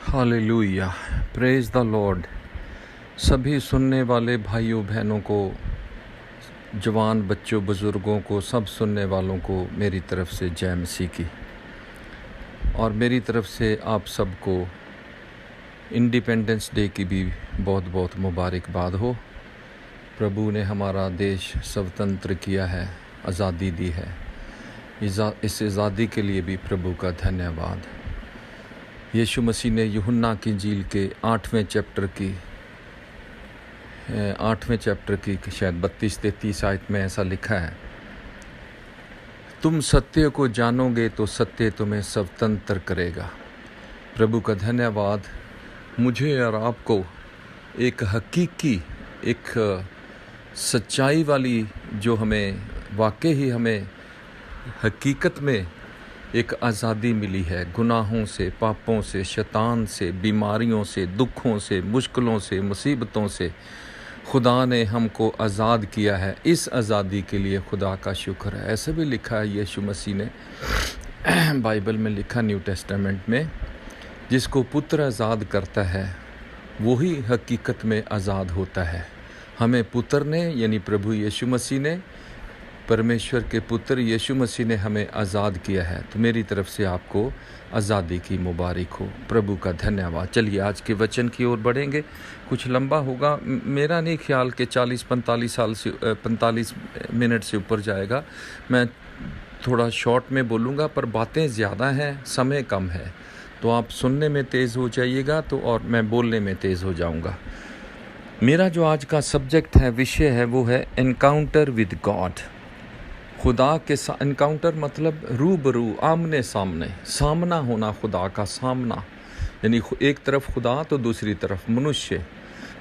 Hallelujah, praise the Lord. सभी सुनने वाले भाइयों बहनों को, जवान बच्चों बुज़ुर्गों को, सब सुनने वालों को मेरी तरफ से जय मसीह की। और मेरी तरफ से आप सबको इंडिपेंडेंस डे की भी बहुत बहुत मुबारकबाद हो। प्रभु ने हमारा देश स्वतंत्र किया है, आज़ादी दी है। इस आज़ादी के लिए भी प्रभु का धन्यवाद। यीशु मसीह ने यूहन्ना की इंजील के 8वें चैप्टर की शायद 32-33 आयत में ऐसा लिखा है, तुम सत्य को जानोगे तो सत्य तुम्हें स्वतंत्र करेगा। प्रभु का धन्यवाद। मुझे और आपको एक हकीकी, एक सच्चाई वाली, जो हमें वाकई ही हमें हकीकत में एक आज़ादी मिली है गुनाहों से, पापों से, शैतान से, बीमारियों से, दुखों से, मुश्किलों से, मुसीबतों से खुदा ने हमको आज़ाद किया है। इस आज़ादी के लिए खुदा का शुक्र है। ऐसे भी लिखा है यीशु मसीह ने बाइबल में लिखा, न्यू टेस्टामेंट में, जिसको पुत्र आज़ाद करता है वही हकीकत में आज़ाद होता है। हमें पुत्र ने, यानी प्रभु यीशु मसीह ने, परमेश्वर के पुत्र यीशु मसीह ने हमें आज़ाद किया है। तो मेरी तरफ से आपको आज़ादी की मुबारक हो। प्रभु का धन्यवाद। चलिए आज के वचन की ओर बढ़ेंगे। कुछ लंबा होगा, मेरा नहीं ख्याल कि 45 मिनट से ऊपर जाएगा। मैं थोड़ा शॉर्ट में बोलूँगा, पर बातें ज़्यादा हैं, समय कम है, तो आप सुनने में तेज़ हो जाइएगा तो, और मैं बोलने में तेज़ हो जाऊँगा। मेरा जो आज का सब्जेक्ट है, विषय है, वो है एनकाउंटर विद गॉड। खुदा के साथ एनकाउंटर मतलब रूबरू, आमने सामने, सामना होना, खुदा का सामना, यानी एक तरफ खुदा तो दूसरी तरफ मनुष्य।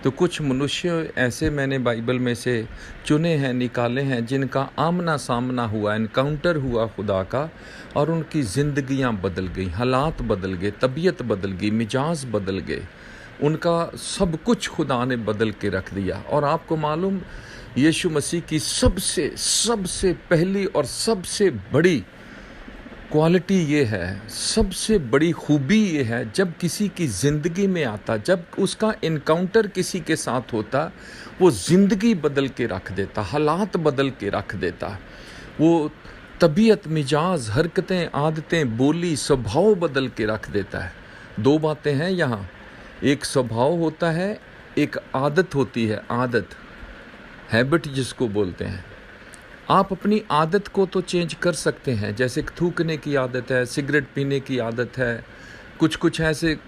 तो कुछ मनुष्य ऐसे मैंने बाइबल में से चुने हैं, निकाले हैं, जिनका आमना सामना हुआ, एनकाउंटर हुआ खुदा का, और उनकी ज़िंदगियां बदल गई, हालात बदल गए, तबीयत बदल गई, मिजाज बदल गए, उनका सब कुछ खुदा ने बदल के रख दिया। और आपको मालूम, यीशु मसीह की सबसे पहली और सबसे बड़ी क्वालिटी ये है, सबसे बड़ी खूबी ये है, जब किसी की ज़िंदगी में आता, जब उसका इनकाउंटर किसी के साथ होता, वो ज़िंदगी बदल के रख देता, हालात बदल के रख देता, वो तबीयत, मिजाज, हरकतें, आदतें, बोली, स्वभाव बदल के रख देता है। दो बातें हैं यहाँ, एक स्वभाव होता है, एक आदत होती है, आदत, हैबिट जिसको बोलते हैं। आप अपनी आदत को तो चेंज कर सकते हैं, जैसे थूकने की आदत है, सिगरेट पीने की आदत है, कुछ ऐसे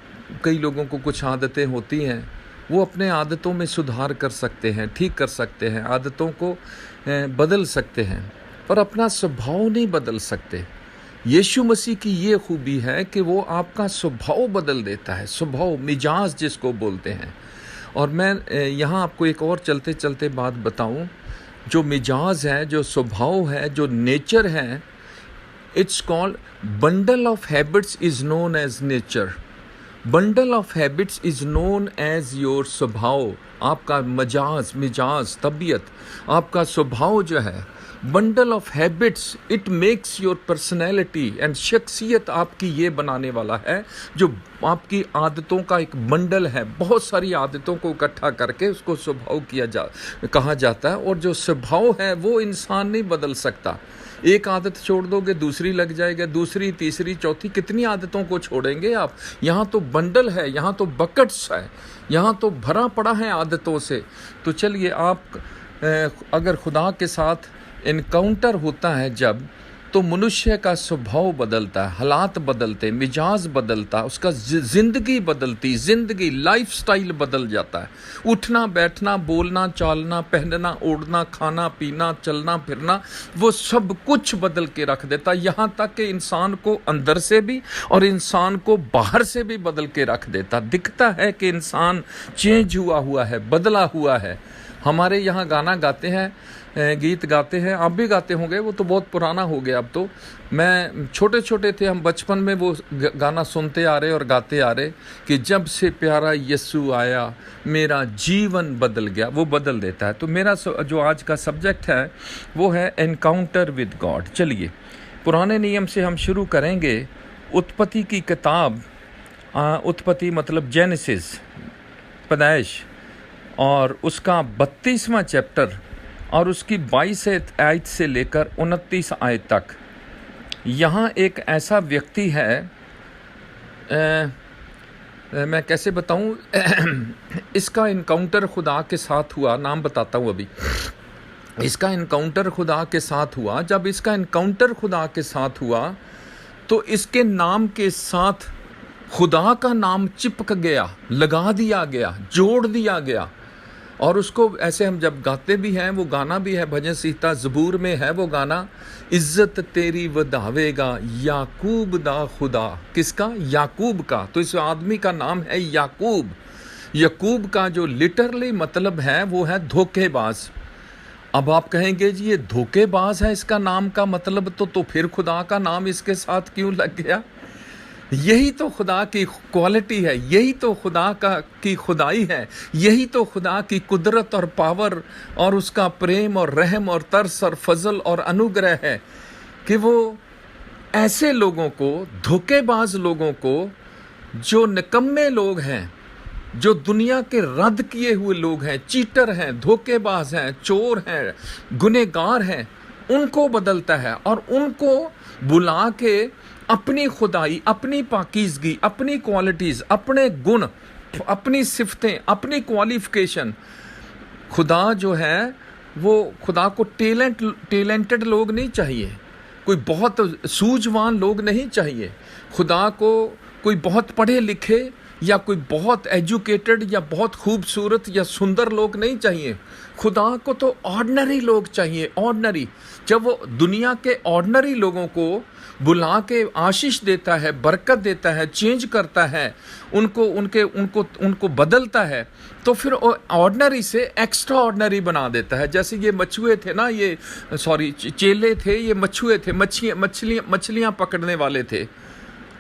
कई लोगों को कुछ आदतें होती हैं, वो अपने आदतों में सुधार कर सकते हैं, ठीक कर सकते हैं, आदतों को बदल सकते हैं, पर अपना स्वभाव नहीं बदल सकते। यीशु मसीह की ये खूबी है कि वो आपका स्वभाव बदल देता है, स्वभाव, मिजाज जिसको बोलते हैं। और मैं यहाँ आपको एक और चलते चलते बात बताऊँ, जो मिजाज है, जो स्वभाव है, जो नेचर है, it's called bundle of habits is known as nature. Bundle of habits is known as your स्वभाव। आपका मिजाज, तबीयत, आपका स्वभाव जो है, bundle of habits, it makes your personality and शख्सियत आपकी ये बनाने वाला है, जो आपकी आदतों का एक बंडल है। बहुत सारी आदतों को इकट्ठा करके उसको स्वभाव कहा जाता है। और जो स्वभाव है वो इंसान नहीं बदल सकता। एक आदत छोड़ दोगे, दूसरी लग जाएगा, दूसरी, तीसरी, चौथी, कितनी आदतों को छोड़ेंगे आप? यहाँ तो बंडल है, यहाँ तो बकेट्स है, यहाँ तो भरा पड़ा है आदतों से। तो चलिए, आप अगर खुदा के साथ इनकाउंटर होता है जब, तो मनुष्य का स्वभाव बदलता है, हालात बदलते, मिजाज बदलता, उसका ज़िंदगी बदलती, ज़िंदगी, लाइफस्टाइल बदल जाता है। उठना, बैठना, बोलना, चालना, पहनना, ओढ़ना, खाना, पीना, चलना फिरना, वो सब कुछ बदल के रख देता, यहाँ तक कि इंसान को अंदर से भी और इंसान को बाहर से भी बदल के रख देता। दिखता है कि इंसान चेंज हुआ है, बदला हुआ है। हमारे यहाँ गाना गाते हैं, गीत गाते हैं, आप भी गाते होंगे, वो तो बहुत पुराना हो गया अब तो। मैं छोटे थे हम, बचपन में वो गाना सुनते आ रहे और गाते आ रहे कि जब से प्यारा यीशु आया मेरा जीवन बदल गया। वो बदल देता है। तो मेरा जो आज का सब्जेक्ट है वो है एनकाउंटर विद गॉड। चलिए पुराने नियम से हम शुरू करेंगे। उत्पत्ति की किताब उत्पत्ति मतलब जेनेसिस, पैदाइश, और उसका 32वां चैप्टर और उसकी 22 आयत से लेकर 29 आयत तक। यहाँ एक ऐसा व्यक्ति है, मैं कैसे बताऊँ इसका इनकाउंटर खुदा के साथ हुआ। नाम बताता हूँ अभी। इसका इनकाउंटर खुदा के साथ हुआ। जब इसका इनकाउंटर खुदा के साथ हुआ तो इसके नाम के साथ खुदा का नाम चिपक गया, लगा दिया गया, जोड़ दिया गया। और उसको ऐसे हम जब गाते भी हैं, वो गाना भी है, भजन संहिता ज़बूर में है वो गाना, इज़्ज़त तेरी वधावेगा याकूब दा खुदा। किसका? याकूब का। तो इस आदमी का नाम है याकूब। याकूब का जो लिटरली मतलब है वो है धोखेबाज। अब आप कहेंगे जी ये धोखेबाज है इसका नाम का मतलब, तो फिर खुदा का नाम इसके साथ क्यों लग गया? यही तो खुदा की क्वालिटी है, यही तो खुदा की खुदाई है, यही तो खुदा की कुदरत और पावर और उसका प्रेम और रहम और तरस और फजल और अनुग्रह है कि वो ऐसे लोगों को, धोखेबाज लोगों को, जो निकम्मे लोग हैं, जो दुनिया के रद्द किए हुए लोग हैं, चीटर हैं, धोखेबाज हैं, चोर हैं, गुनहगार हैं, उनको बदलता है और उनको बुला के अपनी खुदाई, अपनी पाकीज़गी, अपनी क्वालिटीज़, अपने गुण, अपनी सिफतें, अपनी क्वालिफिकेशन। खुदा जो है वो, खुदा को टैलेंटेड लोग नहीं चाहिए, कोई बहुत सूझवान लोग नहीं चाहिए। खुदा को कोई बहुत पढ़े लिखे या कोई बहुत एजुकेटेड या बहुत खूबसूरत या सुंदर लोग नहीं चाहिए। खुदा को तो ऑर्डिनरी लोग चाहिए, ऑर्डिनरी। जब वो दुनिया के ऑर्डिनरी लोगों को बुला के आशीष देता है, बरकत देता है, चेंज करता है, उनको बदलता है, तो फिर ऑर्डिनरी से एक्स्ट्रा ऑर्डिनरी बना देता है। जैसे ये मछुए थे ना, चेले थे, ये मछुए थे, मछलियाँ पकड़ने वाले थे।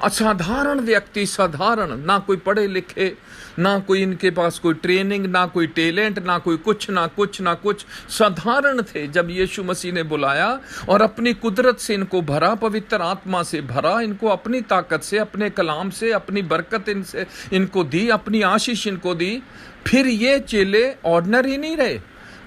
असाधारण व्यक्ति, साधारण, ना कोई पढ़े लिखे, ना कोई इनके पास कोई ट्रेनिंग, ना कोई टैलेंट, ना कोई कुछ, साधारण थे। जब यीशु मसीह ने बुलाया और अपनी कुदरत से इनको भरा, पवित्र आत्मा से भरा, इनको अपनी ताकत से, अपने कलाम से, अपनी बरकत इनको दी, अपनी आशीष इनको दी, फिर ये चेले ऑर्डिनरी नहीं रहे,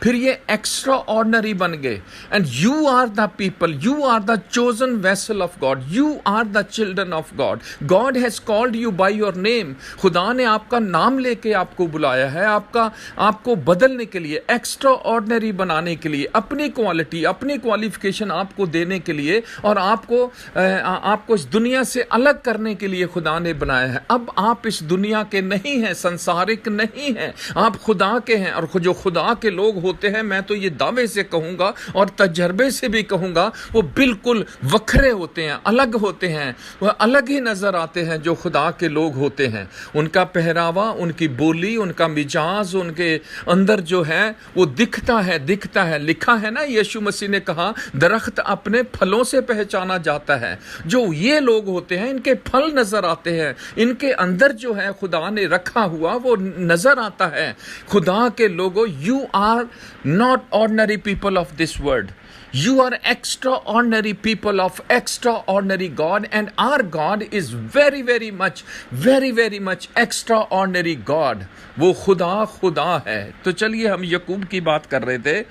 फिर ये एक्स्ट्रा ऑर्डिनरी बन गए। And you are the people, you are the chosen vessel of God, you are the children of God. God has called you by your name. खुदा ने आपका नाम लेके आपको बुलाया है, आपको बदलने के लिए, एक्स्ट्रा ऑर्डिनरी बनाने के लिए, अपनी क्वालिटी, अपनी क्वालिफिकेशन आपको देने के लिए, और आपको इस दुनिया से अलग करने के लिए खुदा ने बनाया है। अब आप इस दुनिया के नहीं हैं, संसारिक नहीं हैं, आप खुदा के हैं। और जो खुदा के लोग होते हैं, मैं तो ये दावे से कहूंगा और तजर्बे से भी कहूंगा, वो बिल्कुल वखरे होते हैं, अलग होते हैं, वह अलग ही नजर आते हैं जो खुदा के लोग होते हैं। उनका पहरावा, उनकी बोली, उनका मिजाज, उनके अंदर जो है वो दिखता है। लिखा है ना, यीशु मसीह ने कहा दरख्त अपने फलों से पहचाना जाता है। जो ये लोग होते हैं, इनके फल नजर आते हैं, इनके अंदर जो है खुदा ने रखा हुआ वो नजर आता है। खुदा के लोगों, you are not ordinary people of this world. You are extraordinary people of extraordinary God, and our God is very much extraordinary God. वो खुदा है। तो चलिए, हम याकूब की बात कर रहे थे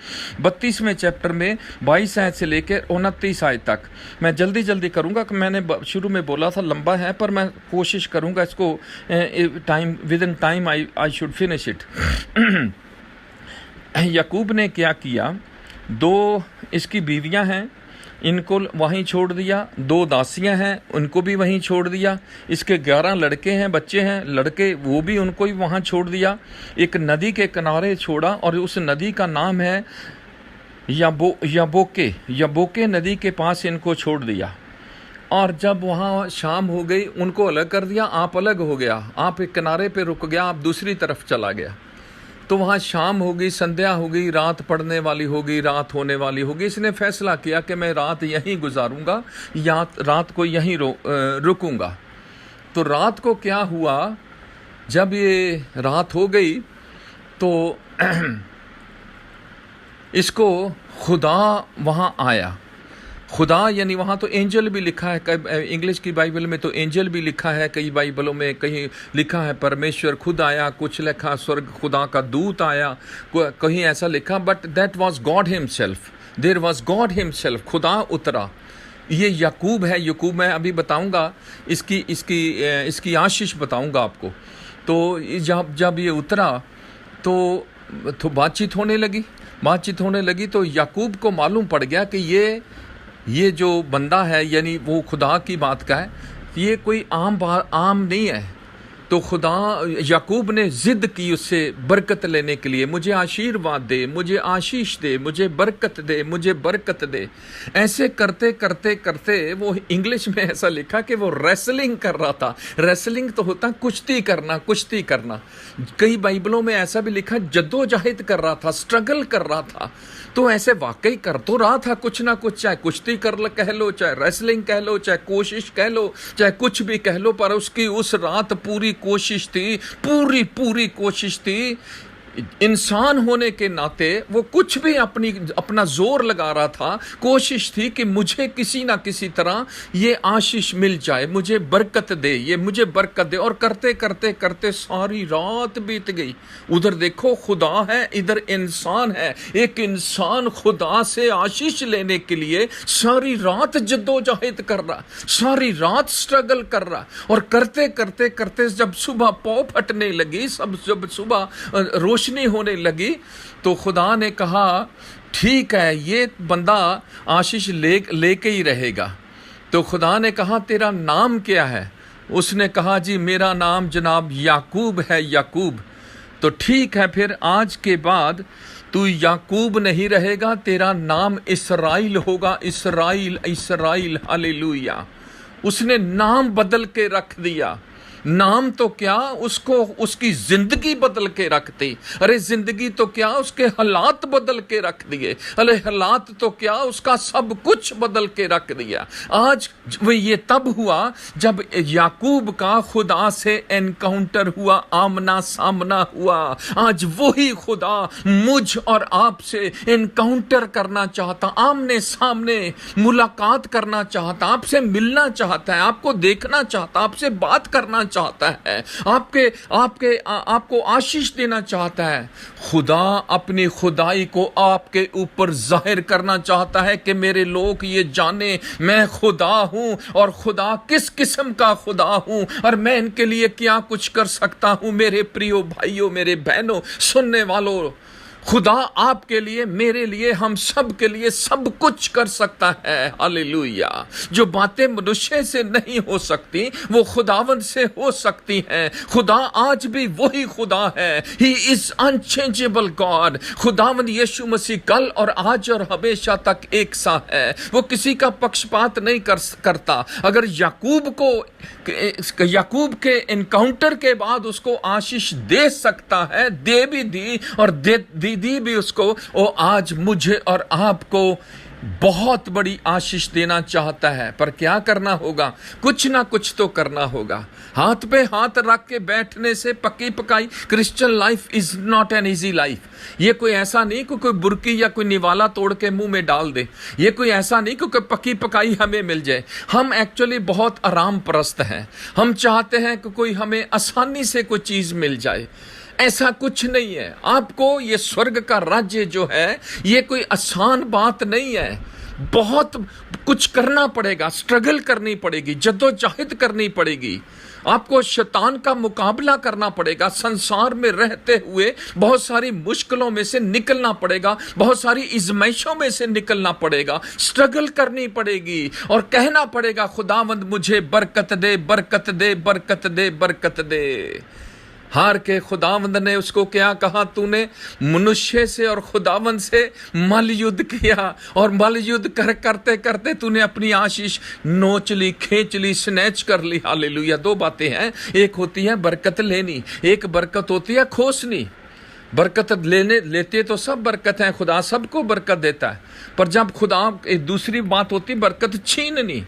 32वें चैप्टर में 22 आयत से लेकर 29 आयत तक। मैं जल्दी करूँगा, मैंने शुरू में बोला था लंबा है, पर मैं कोशिश करूँगा इसको within time I should finish it. Yakub ने क्या किया, 2 इसकी बीवियां हैं, इनको वहीं छोड़ दिया। 2 दासियां हैं, उनको भी वहीं छोड़ दिया। इसके 11 लड़के हैं, बच्चे हैं, लड़के, वो भी उनको ही वहाँ छोड़ दिया। एक नदी के किनारे छोड़ा, और उस नदी का नाम है यबोके नदी के पास इनको छोड़ दिया। और जब वहाँ शाम हो गई, उनको अलग कर दिया, आप अलग हो गया, आप एक किनारे पे रुक गया, आप दूसरी तरफ चला गया। तो वहाँ शाम हो गई, संध्या हो गई, रात पड़ने वाली होगी, रात होने वाली होगी। इसने फैसला किया कि मैं रात यहीं गुजारूंगा, या रात को यहीं रुकूंगा। तो रात को क्या हुआ, जब ये रात हो गई तो इसको खुदा वहाँ आया। खुदा यानी वहाँ तो एंजल भी लिखा है, इंग्लिश की बाइबल में तो एंजल भी लिखा है, कई बाइबलों में कहीं लिखा है परमेश्वर खुद आया, कुछ लिखा स्वर्ग खुदा का दूत आया, कहीं ऐसा लिखा, but that was God himself, there was God himself, खुदा उतरा। ये याकूब है, याकूब मैं अभी बताऊंगा, इसकी आशीष बताऊंगा आपको। तो जब ये उतरा तो बातचीत होने लगी तो याकूब को मालूम पड़ गया कि ये जो बंदा है यानी वो खुदा की बात का है, ये कोई आम नहीं है। तो खुदा याकूब ने जिद की उससे बरकत लेने के लिए, मुझे आशीर्वाद दे, मुझे आशीष दे, मुझे बरकत दे। ऐसे करते करते करते वो इंग्लिश में ऐसा लिखा कि वो रेसलिंग कर रहा था। रेसलिंग तो होता कुश्ती करना। कई बाइबलों में ऐसा भी लिखा जद्दोजहद कर रहा था, स्ट्रगल कर रहा था। तो ऐसे वाकई कर तो रहा था कुछ ना कुछ, चाहे कुश्ती कह लो, चाहे रेसलिंग कह लो, चाहे कोशिश कह लो, चाहे कुछ भी कह लो, पर उसकी उस रात पूरी कोशिश थी, पूरी कोशिश थी। इंसान होने के नाते वो कुछ भी अपना जोर लगा रहा था, कोशिश थी कि मुझे किसी ना किसी तरह ये आशीष मिल जाए, मुझे बरकत दे। और करते करते करते सारी रात बीत गई। उधर देखो खुदा है, इधर इंसान है। एक इंसान खुदा से आशीष लेने के लिए सारी रात जद्दोजहद कर रहा, सारी रात स्ट्रगल कर रहा, और करते करते करते जब सुबह पौ फटने लगी, जब सुबह रोशनी होने लगी, तो खुदा ने कहा ठीक है, ये बंदा आशीष लेके ही रहेगा। तो खुदा ने कहा तेरा नाम क्या है? उसने कहा जी मेरा नाम जनाब याकूब है, याकूब। तो ठीक है, फिर आज के बाद तू याकूब नहीं रहेगा, तेरा नाम इसराइल होगा, इसराइल। हालेलुया। उसने नाम बदल के रख दिया। नाम तो क्या, उसको उसकी जिंदगी बदल के रख दी। अरे जिंदगी तो क्या, उसके हालात बदल के रख दिए। अरे हालात तो क्या, उसका सब कुछ बदल के रख दिया। आज वो ये तब हुआ जब याकूब का खुदा से एनकाउंटर हुआ, आमना सामना हुआ। आज वही खुदा मुझ और आपसे एनकाउंटर करना चाहता, आमने सामने मुलाकात करना चाहता, आपसे मिलना चाहता है, आपको देखना चाहता, आपसे बात करना चाहता है, आपको आशीष देना चाहता है। खुदा अपनी खुदाई को आपके ऊपर जाहिर करना चाहता है कि मेरे लोग ये जाने मैं खुदा हूं, और खुदा किस किस्म का खुदा हूं, और मैं इनके लिए क्या कुछ कर सकता हूं। मेरे प्रियो भाइयों, मेरे बहनों, सुनने वालों, खुदा आपके लिए, मेरे लिए, हम सब के लिए सब कुछ कर सकता है। हालेलुया। जो बातें मनुष्य से नहीं हो सकती वो खुदावन से हो सकती हैं। खुदा आज भी वही खुदा है। He is unchangeable God. खुदावन यीशु मसीह कल और आज और हमेशा तक एक सा है। वो किसी का पक्षपात नहीं करता। अगर याकूब के एनकाउंटर के बाद उसको आशीष दे सकता है, दे भी दी और दी भी उसको, वो आज मुझे और आपको बहुत बड़ी आशीष देना चाहता है। पर क्या करना होगा? कुछ ना कुछ तो करना होगा। हाथ पे हाथ रख के बैठने से पक्की पकाई Christian life is not an easy life. ये कोई ऐसा नहीं कि कोई बुरकी या कोई निवाला तोड़ के मुंह में डाल दे। ये कोई ऐसा नहीं कि कोई पक्की पकाई हमें मिल जाए। हम एक्चुअली बहुत आराम परस्त हैं। हम चाहते हैं कि कोई हमें आसानी से कोई चीज मिल जाए। ऐसा कुछ नहीं है। आपको ये स्वर्ग का राज्य जो है, ये कोई आसान बात नहीं है। बहुत कुछ करना पड़ेगा, स्ट्रगल करनी पड़ेगी, जद्दोजहद करनी पड़ेगी। आपको शैतान का मुकाबला करना पड़ेगा। संसार में रहते हुए बहुत सारी मुश्किलों में से निकलना पड़ेगा, बहुत सारी इज़्माइशों में से निकलना पड़ेगा, स्ट्रगल करनी पड़ेगी और कहना पड़ेगा खुदावंद मुझे बरकत दे, बरकत दे, बरकत दे, बरकत दे। हार के खुदावंद ने उसको क्या कहा? तूने मनुष्य से और खुदावंद से मल युद्ध किया, और मल युद्ध करते करते तूने अपनी आशीष नोच ली, खींच ली, स्नैच कर ली। हालेलुया। दो बातें हैं, एक होती है बरकत लेनी, एक बरकत होती है खोसनी। बरकत लेते तो सब बरकत है, खुदा सबको बरकत देता है। पर जब खुदा, एक दूसरी बात होती बरकत छीननी।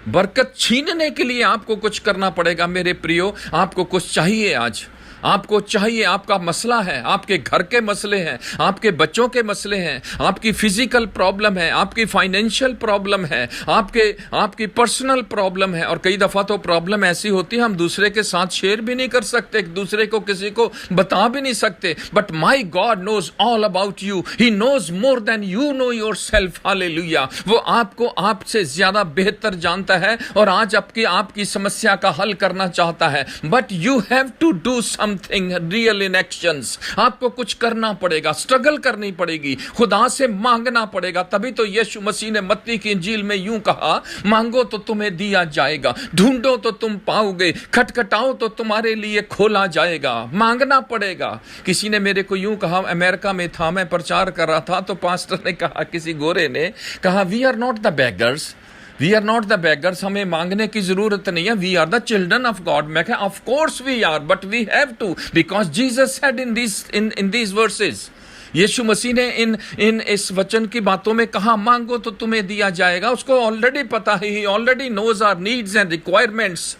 बरकत छीनने के लिए आपको कुछ करना पड़ेगा मेरे प्रियो। आपको कुछ चाहिए आज। आपको चाहिए, आपका मसला है, आपके घर के मसले हैं, आपके बच्चों के मसले हैं, आपकी फिजिकल प्रॉब्लम है, आपकी फाइनेंशियल प्रॉब्लम है, आपकी पर्सनल प्रॉब्लम है। और कई दफ़ा तो प्रॉब्लम ऐसी होती है हम दूसरे के साथ शेयर भी नहीं कर सकते, दूसरे को किसी को बता भी नहीं सकते। But my God knows all about you, he knows more than you know yourself. Hallelujah. वो आपको आपसे ज्यादा बेहतर जानता है और आज आपकी समस्या का हल करना चाहता है। But you have to do something real in actions. आपको कुछ करना पड़ेगा, स्ट्रगल करनी पड़ेगी, खुदा से मांगना पड़ेगा। तभी तो यीशु मसीह ने मत्ती की इंजील में यूं कहा, मांगो तो तुम्हें दिया जाएगा, ढूंढो तो तुम पाओगे, खटखटाओ तो तुम्हारे लिए खोला जाएगा। मांगना पड़ेगा। किसी ने मेरे को यूं कहा, अमेरिका में था, मैं प्रचार कर रहा था, तो पास्टर ने कहा, किसी गोरे ने कहा, we are not the beggars, we are not the beggars, हमें मांगने की जरूरत नहीं है, we are the children of God. मैं कहा, of course we are, but we have to, because Jesus said in these verses, Yishu Masih ने इन इस वचन की बातों में कहा, मांगो तो तुम्हें दिया जाएगा। उसको ऑलरेडी पता है, he already knows our needs and requirements.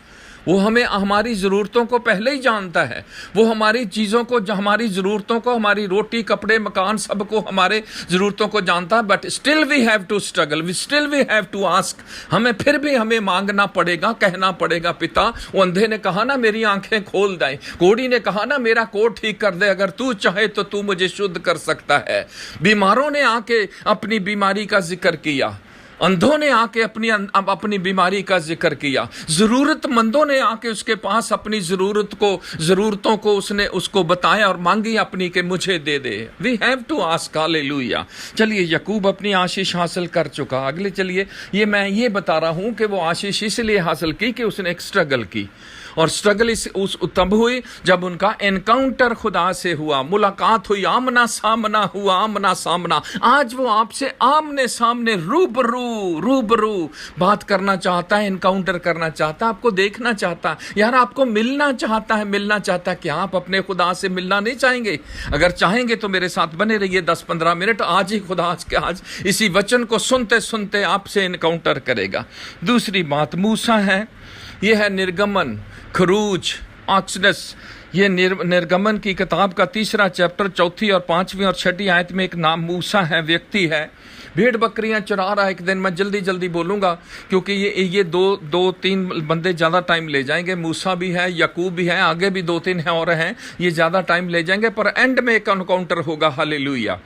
वो हमें हमारी ज़रूरतों को पहले ही जानता है। वो हमारी चीज़ों को, हमारी ज़रूरतों को, हमारी रोटी, कपड़े, मकान, सबको, हमारे ज़रूरतों को जानता है। But still we have to struggle, we still we have to ask. हमें मांगना पड़ेगा, कहना पड़ेगा, पिता। वो अंधे ने कहा ना, मेरी आंखें खोल दे। कोढ़ी ने कहा ना, मेरा कोढ़ ठीक कर दे, अगर तू चाहे तो तू मुझे शुद्ध कर सकता है। बीमारों ने आके अपनी बीमारी का जिक्र किया, अंधों ने आके अपनी बीमारी का जिक्र किया, जरूरतमंदों ने आके उसके पास अपनी जरूरतों को उसने उसको बताया और मांगी अपनी के मुझे दे दे। We have to ask. Hallelujah. चलिए, याकूब अपनी आशीष हासिल कर चुका। अगले चलिए, मैं ये बता रहा हूं कि वो आशीष इसलिए हासिल की कि उसने एक स्ट्रगल की, और स्ट्रगल तब हुई जब उनका एनकाउंटर खुदा से हुआ, मुलाकात हुई, आमना सामना हुआ, आमना सामना। आज वो आपसे आमने सामने रूबरू बात करना चाहता है, एनकाउंटर करना चाहता है, आपको देखना चाहता है, यार आपको मिलना चाहता है। क्या आप अपने खुदा से मिलना नहीं चाहेंगे? अगर चाहेंगे तो मेरे साथ बने रहिए 10-15 मिनट। आज ही खुदा आज इसी वचन को सुनते सुनते आपसे एनकाउंटर करेगा। दूसरी बात मूसा है, यह है निर्गमन, खरूज, ऑक्सडस। ये निर्गमन की किताब का 3 चैप्टर 4 और 5 और 6 आयत में एक नाम मूसा है, व्यक्ति है, भेड़ बकरियां चरा रहा है। एक दिन मैं जल्दी बोलूंगा क्योंकि ये दो तीन बंदे ज़्यादा टाइम ले जाएंगे। मूसा भी है, याकूब भी है, आगे भी 2-3 हैं और हैं, ये ज़्यादा टाइम ले जाएंगे, पर एंड में एक एनकाउंटर होगा। हालेलुया।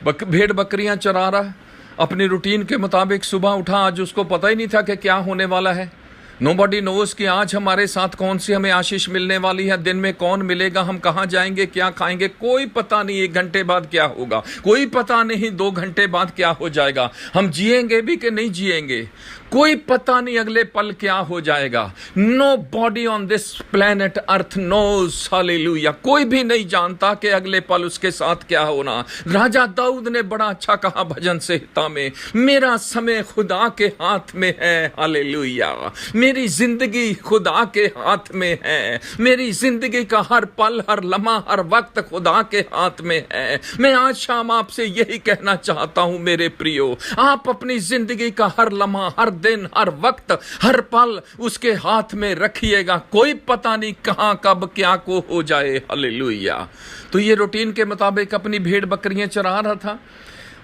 भेड़ बकरियां चरा रहा, अपनी रूटीन के मुताबिक सुबह उठा, आज उसको पता ही नहीं था कि क्या होने वाला है। नोबडी नोज कि आज हमारे साथ कौन सी हमें आशीष मिलने वाली है, दिन में कौन मिलेगा, हम कहाँ जाएंगे, क्या खाएंगे, कोई पता नहीं। 1 घंटे बाद क्या होगा, कोई पता नहीं। 2 घंटे बाद क्या हो जाएगा, हम जिएंगे भी कि नहीं जिएंगे, कोई पता नहीं। अगले पल क्या हो जाएगा। Nobody on this planet earth knows. Hallelujah. कोई भी नहीं जानता कि अगले पल उसके साथ क्या होना। राजा दाऊद ने बड़ा अच्छा कहा भजन संहिता में, मेरा समय खुदा के हाथ में है। हालेलुया। मेरी जिंदगी खुदा के हाथ में है। मेरी जिंदगी का हर पल, हर लम्हा, हर वक्त खुदा के हाथ में है। मैं आज शाम आपसे यही कहना चाहता हूं मेरे प्रियो, आप अपनी जिंदगी का हर लम्हा, हर दिन, हर वक्त, हर पल उसके हाथ में रखिएगा। कोई पता नहीं कहां कब क्या को हो जाए। हालेलुया। तो ये रूटीन के मुताबिक अपनी भेड़ बकरियां चरा रहा था।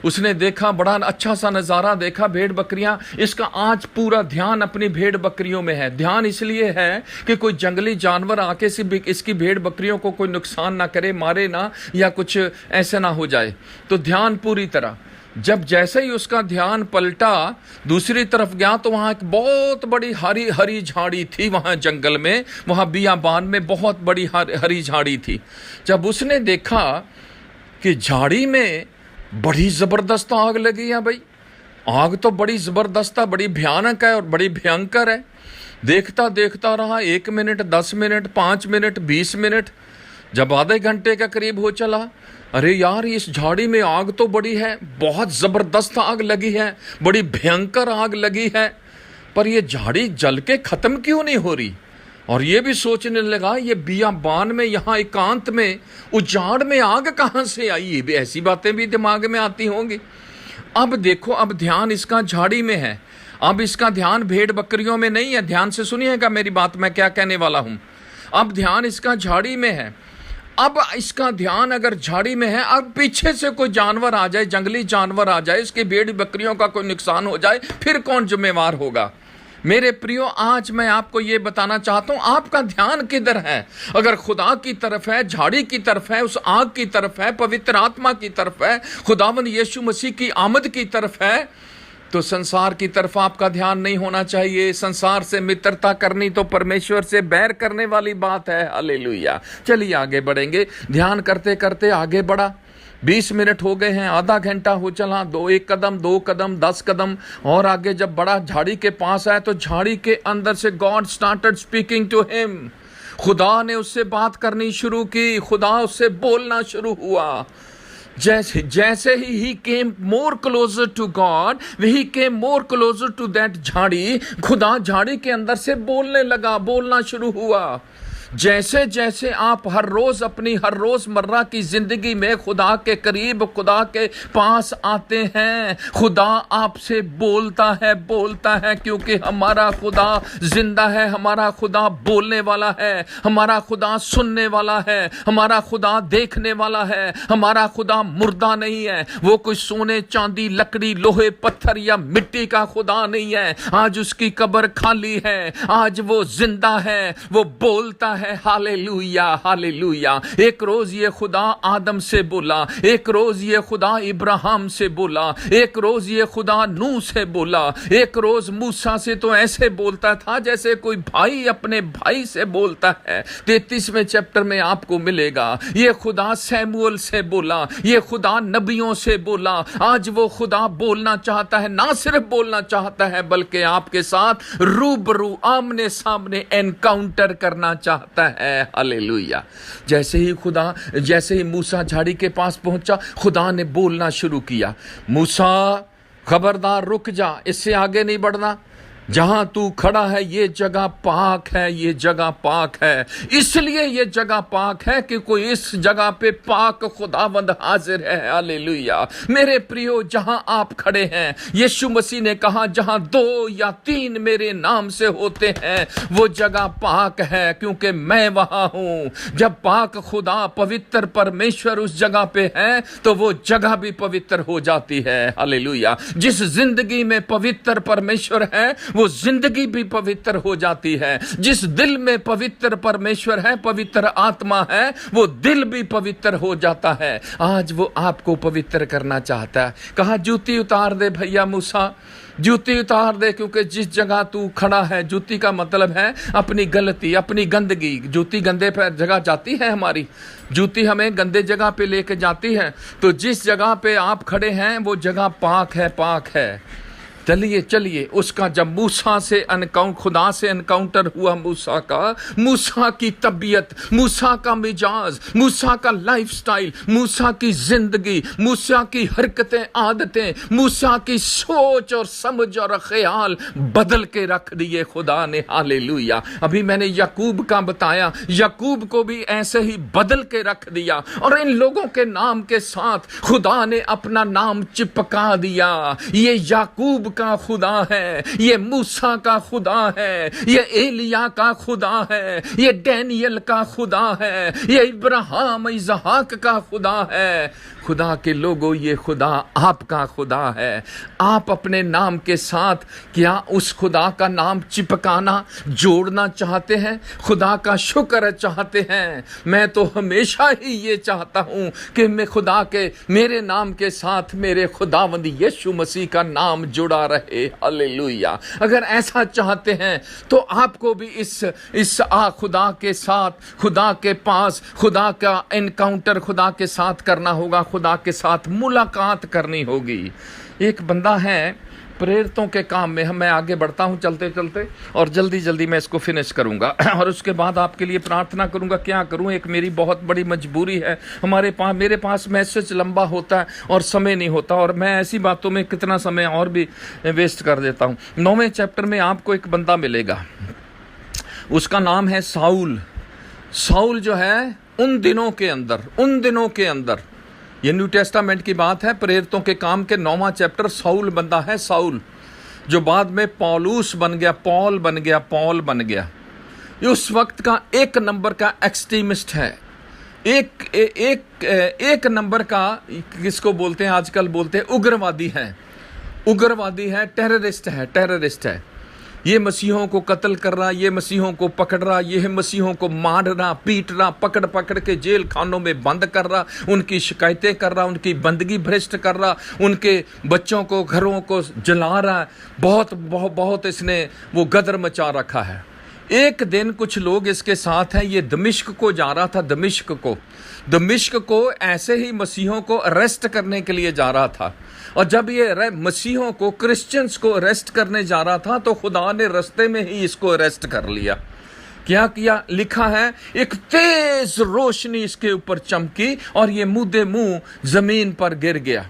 उसने देखा, बड़ा अच्छा सा नज़ारा देखा, भेड़ बकरियां। इसका आज पूरा ध्यान अपनी भेड़ बकरियों में है। ध्यान इसलिए है कि कोई जंगली जानवर आके इसकी भेड़ बकरियों को कोई नुकसान ना करे, मारे ना, या कुछ ऐसे ना हो जाए। तो ध्यान पूरी तरह। जब जैसे ही उसका ध्यान पलटा, दूसरी तरफ गया तो वहां एक बहुत बड़ी हरी हरी झाड़ी थी। वहां जंगल में, वहां बियाबान में बहुत बड़ी हरी झाड़ी थी। जब उसने देखा कि झाड़ी में बड़ी जबरदस्त आग लगी है। भाई, आग तो बड़ी जबरदस्त है, बड़ी भयानक है और बड़ी भयंकर है। देखता रहा 1 मिनट, 10 मिनट, 5 मिनट, 20 मिनट, जब आधे घंटे का करीब हो चला, अरे यार इस झाड़ी में आग तो बड़ी है, बहुत जबरदस्त आग लगी है, बड़ी भयंकर आग लगी है, पर ये झाड़ी जल के खत्म क्यों नहीं हो रही। और ये भी सोचने लगा, ये बियाबान में, यहाँ एकांत में, उजाड़ में आग कहाँ से आई। ये भी ऐसी बातें भी दिमाग में आती होंगी। अब देखो, अब ध्यान इसका झाड़ी में है, अब इसका ध्यान भेड़ बकरियों में नहीं है। ध्यान से सुनिएगा मेरी बात, मैं क्या कहने वाला हूँ। अब ध्यान इसका झाड़ी में है। अब इसका ध्यान अगर झाड़ी में है, अब पीछे से कोई जानवर आ जाए, जंगली जानवर आ जाए, इसकी भेड़ बकरियों का कोई नुकसान हो जाए, फिर कौन जिम्मेवार होगा? मेरे प्रियो, आज मैं आपको यह बताना चाहता हूं, आपका ध्यान किधर है? अगर खुदा की तरफ है, झाड़ी की तरफ है, उस आग की तरफ है, पवित्र आत्मा की तरफ है, खुदावंद यीशु मसीह की आमद की तरफ है, तो संसार की तरफ आपका ध्यान नहीं होना चाहिए। संसार से मित्रता करनी तो परमेश्वर से बैर करने वाली बात है। हालेलुया। चलिए आगे बढ़ेंगे। ध्यान करते करते आगे बढ़ा, 20 मिनट हो गए हैं, आधा घंटा हो चला, 1 कदम, 2 कदम, 10 कदम और आगे जब बड़ा झाड़ी के पास आया तो झाड़ी के अंदर से God started speaking to him. खुदा ने उससे बात करनी शुरू की, खुदा उससे बोलना शुरू हुआ। जैसे ही came more closer to God, he came more closer to that झाड़ी, खुदा झाड़ी के अंदर से बोलने लगा, बोलना शुरू हुआ। जैसे जैसे आप हर रोज अपनी हर रोजमर्रा की जिंदगी में खुदा के करीब, खुदा के पास आते हैं, खुदा आपसे बोलता है, क्योंकि हमारा खुदा जिंदा है, हमारा खुदा बोलने वाला है, हमारा खुदा सुनने वाला है, हमारा खुदा देखने वाला है, हमारा खुदा मुर्दा नहीं है। वो कोई सोने चांदी लकड़ी लोहे पत्थर या मिट्टी का खुदा नहीं है। आज उसकी कब्र खाली है, आज वो जिंदा है, वो बोलता है। Hallelujah, hallelujah. एक रोज ये खुदा आदम से बोला, एक रोज ये खुदा इब्राहिम से बोला, एक रोज ये खुदा नूह से बोला, एक रोज मूसा से तो ऐसे बोलता था जैसे कोई भाई अपने भाई से बोलता है। 33वें चैप्टर में आपको मिलेगा। ये खुदा सैमुअल से बोला, ये खुदा नबियों से बोला। आज वो खुदा बोलना चाहता है, ना सिर्फ बोलना चाहता है बल्कि आपके साथ रूबरू आमने सामने एनकाउंटर करना चाहता है। हालेलुया। जैसे ही मूसा झाड़ी के पास पहुंचा, खुदा ने बोलना शुरू किया, मूसा खबरदार रुक जा, इससे आगे नहीं बढ़ना, जहां तू खड़ा है ये जगह पाक है, ये जगह पाक है। इसलिए ये जगह पाक है कि कोई इस जगह पे पाक खुदावंद हाजिर है। हालेलुया। मेरे प्रियो, जहां आप खड़े हैं, यीशु मसीह ने कहा जहां 2 या 3 मेरे नाम से होते हैं वो जगह पाक है, क्योंकि मैं वहां हूं। जब पाक खुदा पवित्र परमेश्वर उस जगह पे है तो वो जगह भी पवित्र हो जाती है। हालेलुया। जिस जिंदगी में पवित्र परमेश्वर है वो जिंदगी भी पवित्र हो जाती है। जिस दिल में पवित्र परमेश्वर है, पवित्र आत्मा है, वो दिल भी पवित्र हो जाता है। आज वो आपको पवित्र करना चाहता है। कहा जूती उतार दे भैया मूसा, जूती उतार दे, क्योंकि जिस जगह तू खड़ा है, जूती का मतलब है अपनी गलती, अपनी गंदगी। जूती गंदे पर जगह जाती है, हमारी जूती हमें गंदे जगह पे लेके जाती है। तो जिस जगह पे आप खड़े हैं वो जगह पाक है, पाक है। चलिए उसका जब मूसा से खुदा से एनकाउंटर हुआ, मूसा की तबीयत, मूसा का मिजाज, मूसा का लाइफस्टाइल, मूसा की जिंदगी, मूसा की हरकतें आदतें, मूसा की सोच और समझ और ख्याल बदल के रख दिए खुदा ने। हालेलुया। अभी मैंने याकूब का बताया, याकूब को भी ऐसे ही बदल के रख दिया और इन लोगों के नाम के साथ खुदा ने अपना नाम चिपका दिया। ये याकूब का खुदा है, ये मूसा का खुदा है, ये एलिया का खुदा है, ये डैनियल का खुदा है, ये इब्राहिम इसहाक का खुदा है। खुदा के लोगों, ये खुदा आपका खुदा है। आप अपने नाम के साथ क्या उस खुदा का नाम चिपकाना, जोड़ना चाहते हैं? खुदा का शुक्र चाहते हैं? मैं तो हमेशा ही ये चाहता हूं कि मैं खुदा के, मेरे नाम के साथ मेरे खुदावंद यीशु मसीह का नाम जुड़ा रहे। हालेलुया। अगर ऐसा चाहते हैं तो आपको भी इस खुदा के साथ, खुदा के पास, खुदा का एनकाउंटर खुदा के साथ करना होगा, खुदा के साथ मुलाकात करनी होगी। एक बंदा है प्रेरितों के काम में, मैं आगे बढ़ता हूं चलते चलते और जल्दी मैं इसको फिनिश करूंगा और उसके बाद आपके लिए प्रार्थना करूंगा। क्या करूं, एक मेरी बहुत बड़ी मजबूरी है। मेरे पास मैसेज लंबा होता है और समय नहीं होता, और मैं ऐसी बातों में कितना समय और भी वेस्ट कर देता हूं। 9वें चैप्टर में आपको एक बंदा मिलेगा, उसका नाम है साउल। साउल जो है उन दिनों के अंदर ये न्यू टेस्टामेंट की बात है, प्रेरितों के काम के 9वां चैप्टर, साउल बंदा है, साउल, जो बाद में पौलुस बन गया, पॉल बन गया। ये उस वक्त का 1 नंबर का एक्सट्रीमिस्ट है। एक नंबर का, किसको बोलते हैं आजकल, बोलते हैं उग्रवादी है, टेररिस्ट है। ये मसीहों को कत्ल कर रहा, ये मसीहों को पकड़ रहा, ये मसीहों को मारना, पीटना, पकड़ के जेल खानों में बंद कर रहा, उनकी शिकायतें कर रहा, उनकी बंदगी भ्रष्ट कर रहा, उनके बच्चों को, घरों को जला रहा। बहुत इसने वो गदर मचा रखा है। एक दिन कुछ लोग इसके साथ हैं, ये दमिश्क को जा रहा था, दमिश्क को ऐसे ही मसीहों को अरेस्ट करने के लिए जा रहा था। और जब ये मसीहों को, क्रिश्चियंस को अरेस्ट करने जा रहा था, तो खुदा ने रास्ते में ही इसको अरेस्ट कर लिया। क्या किया? लिखा है, एक तेज रोशनी इसके ऊपर चमकी और ये मुद्दे मुंह जमीन पर गिर गया।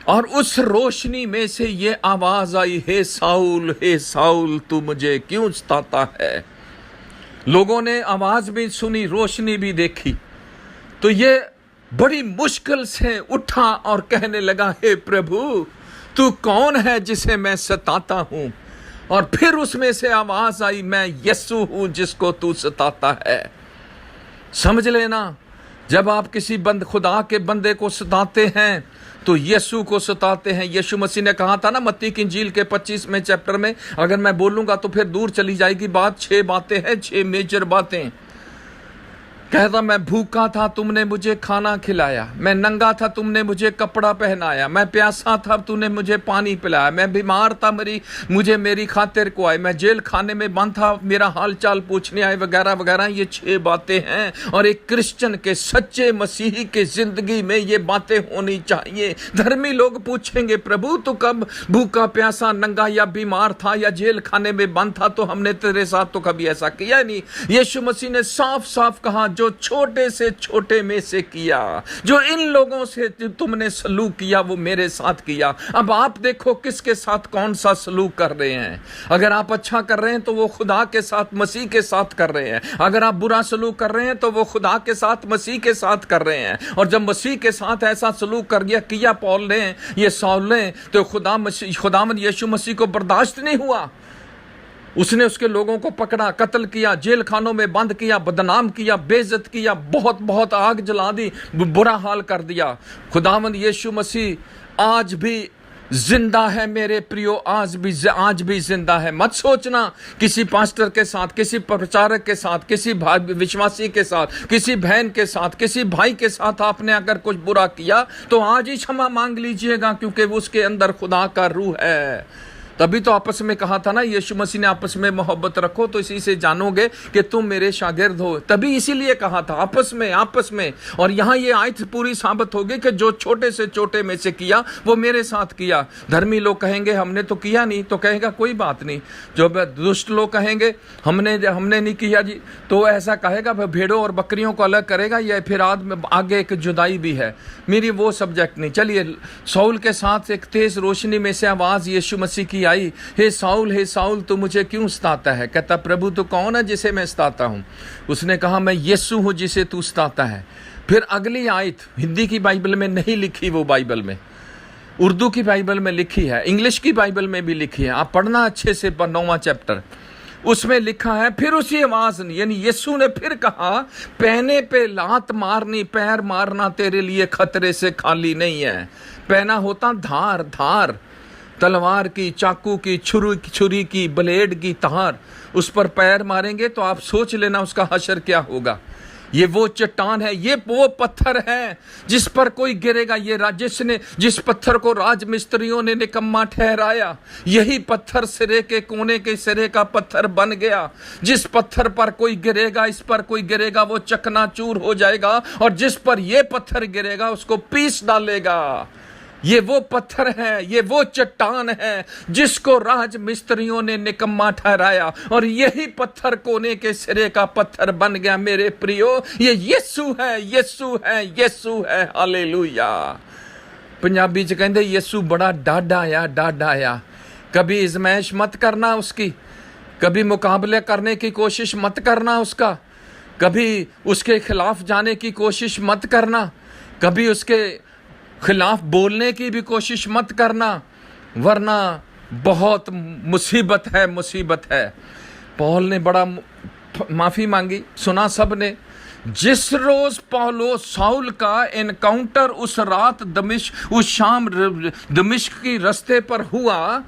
और उस रोशनी में से ये आवाज आई, हे साउल तू मुझे क्यों सताता है। लोगों ने आवाज भी सुनी, रोशनी भी देखी। तो ये बड़ी मुश्किल से उठा और कहने लगा, हे प्रभु तू कौन है जिसे मैं सताता हूं। और फिर उसमें से आवाज आई, मैं यीशु हूं जिसको तू सताता है। समझ लेना, जब आप किसी खुदा के बंदे को सताते हैं तो यीशु को सताते हैं। यीशु मसीह ने कहा था ना मत्ती की इंजील के 25वें चैप्टर में, अगर मैं बोलूंगा तो फिर दूर चली जाएगी बात, 6 बातें हैं, 6 मेजर बातें। कहता, मैं भूखा था तुमने मुझे खाना खिलाया, मैं नंगा था तुमने मुझे कपड़ा पहनाया, मैं प्यासा था तूने मुझे पानी पिलाया, मैं बीमार था मुझे मेरी खातिर को आए, मैं जेल खाने में बंद था मेरा हाल चाल पूछने आए, वगैरह वगैरह। ये 6 बातें हैं और एक क्रिश्चियन के, सच्चे मसीही के जिंदगी में ये बातें होनी चाहिए। धर्मी लोग पूछेंगे, प्रभु तू कब भूखा प्यासा नंगा या बीमार था या जेल खाने में बंद था, तो हमने तेरे साथ तो कभी ऐसा किया नहीं। यीशु मसीह ने साफ साफ कहा, जो छोटे से छोटे में से किया, जो इन लोगों से तुमने सलूक किया वो मेरे साथ किया। अब आप देखो किसके साथ कौन सा सलूक कर रहे हैं। अगर आप अच्छा कर रहे हैं तो वो खुदा के साथ, मसीह के साथ कर रहे हैं। अगर आप बुरा सलूक कर रहे हैं तो वो खुदा के साथ, मसीह के साथ कर रहे हैं। और जब मसीह के साथ ऐसा सलूक किया पौल ने, ये साउल ने, तो खुदावंद यीशु मसीह को बर्दाश्त नहीं हुआ। उसने उसके लोगों को पकड़ा, कत्ल किया, जेल खानों में बंद किया, बदनाम किया, बेइज्जत किया, बहुत आग जला दी, बुरा हाल कर दिया। खुदावंद यीशु मसीह आज भी जिंदा है मेरे प्रियो, आज भी जिंदा है। मत सोचना किसी पास्टर के साथ, किसी प्रचारक के साथ, किसी विश्वासी के साथ, किसी बहन के साथ, किसी भाई के साथ आपने अगर कुछ बुरा किया तो आज ही क्षमा मांग लीजिएगा, क्योंकि उसके अंदर खुदा का रूह है। तभी तो आपस में कहा था ना, यीशु मसीह ने आपस में मोहब्बत रखो तो इसी से जानोगे कि तुम मेरे शागिर्द हो। तभी इसीलिए कहा था आपस में। और यहाँ ये आयत पूरी साबित होगी कि जो छोटे से छोटे में से किया वो मेरे साथ किया। धर्मी लोग कहेंगे हमने तो किया नहीं, तो कहेगा कोई बात नहीं। जो दुष्ट लोग कहेंगे हमने नहीं किया जी, तो ऐसा कहेगा भेड़ों और बकरियों को अलग करेगा, या फिर आगे एक जुदाई भी है। मेरी वो सब्जेक्ट नहीं। चलिए, साउल के साथ एक तेज रोशनी में से आवाज यीशु मसीह की आई, हे साउल तू मुझे क्यों सताता है। कहता, प्रभु तू कौन है जिसे मैं सताता हूं। उसने कहा, मैं यीशु हूं जिसे तू सताता है। फिर अगली आयत हिंदी की बाइबल में नहीं लिखी, वो बाइबल में, उर्दू की बाइबल में लिखी है, इंग्लिश की बाइबल में भी लिखी है, आप पढ़ना अच्छे से, 9वां चैप्टर, उसमें लिखा है, फिर उसी आवाज ने, यानी यीशु ने फिर कहा, पहने पे लात मारनी, पैर मारना तेरे लिए खतरे से खाली नहीं है। पहना होता धार, तलवार की, चाकू की, छुरी की, ब्लेड की धार, उस पर पैर मारेंगे तो आप सोच लेना उसका हशर क्या होगा। ये वो चट्टान है, ये वो पत्थर है जिस पर कोई गिरेगा। जिस पत्थर को राजमिस्त्रियों ने निकम्मा ठहराया, यही पत्थर सिरे के कोने के सिरे का पत्थर बन गया। जिस पत्थर पर कोई गिरेगा, इस पर कोई गिरेगा, वो चकनाचूर हो जाएगा, और जिस पर ये पत्थर गिरेगा उसको पीस डालेगा। ये वो पत्थर है, ये वो चट्टान है जिसको राज मिस्त्रियों ने निकम्मा ठहराया, और यही पत्थर कोने के सिरे का पत्थर बन गया। मेरे प्रियो, ये यीशु है। हालेलुया। पंजाबी च कहंदे यीशु बड़ा डाढ़ा आ। कभी इजमैश मत करना उसकी, कभी मुकाबले करने की कोशिश मत करना उसका, कभी उसके खिलाफ जाने की कोशिश मत करना, कभी उसके खिलाफ बोलने की भी कोशिश मत करना, वरना बहुत मुसीबत है। पौल ने बड़ा माफ़ी मांगी, सुना सब ने, जिस रोज पौलुस शाऊल का एनकाउंटर उस रात उस शाम दमिश्क की रास्ते पर हुआ,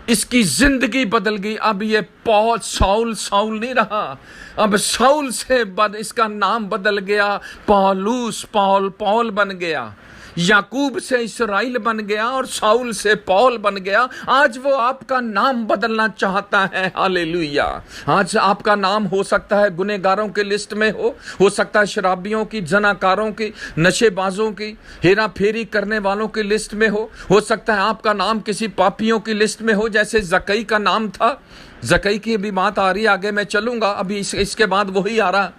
इसकी जिंदगी बदल गई। अब ये शाऊल नहीं रहा, अब शाऊल से इसका नाम बदल गया, पौल बन गया। याकूब से इसराइल बन गया और शाऊल से पौल बन गया। आज वो आपका नाम बदलना चाहता है। हालेलुया। आज आपका नाम हो सकता है गुनहगारों के लिस्ट में हो सकता है शराबियों की, जनाकारों की, नशेबाजों की, हेरा फेरी करने वालों की लिस्ट में हो सकता है आपका नाम किसी पापियों की लिस्ट में हो, जैसे जकई का नाम था। जकई की भी बात आ रही है, आगे मैं चलूंगा, अभी इसके बाद वही आ रहा।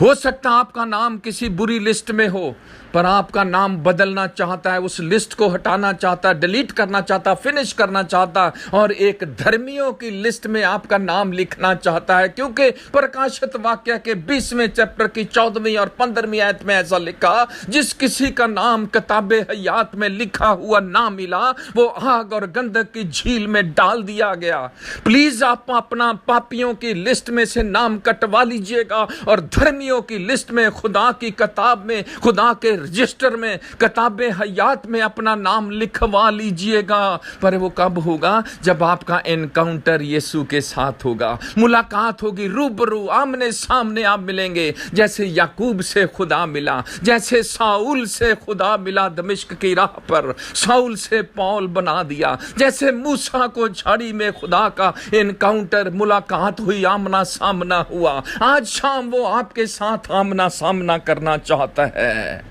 हो सकता है आपका नाम किसी बुरी लिस्ट में हो, पर आपका नाम बदलना चाहता है, उस लिस्ट को हटाना चाहता है, डिलीट करना चाहता, फिनिश करना चाहता, और एक धर्मियों की लिस्ट में आपका नाम लिखना चाहता है। क्योंकि प्रकाशित वाक्य के 20वें चैप्टर की 14वीं और 15वीं आयत में ऐसा लिखा, जिस किसी का नाम किताबे हयात में लिखा हुआ ना मिला, वो आग और गंधक की झील में डाल दिया गया। प्लीज आप अपना पापियों की लिस्ट में से नाम कटवा लीजिएगा और धर्मियों की लिस्ट में, खुदा की किताब में, खुदा के रजिस्टर में, किताबे हयात में अपना नाम लिखवा लीजिएगा। पर वो कब होगा? जब आपका एनकाउंटर यीशु के साथ होगा, मुलाकात होगी, रूबरू आमने सामने आप मिलेंगे। जैसे याकूब से खुदा मिला, जैसे शाऊल से खुदा मिला दमिश्क की राह पर, शाऊल से पौल बना दिया। जैसे मूसा को झाड़ी में खुदा का एनकाउंटर, मुलाकात हुई, आमना सामना हुआ, आज शाम वो आपके साथ आमना सामना करना चाहता है।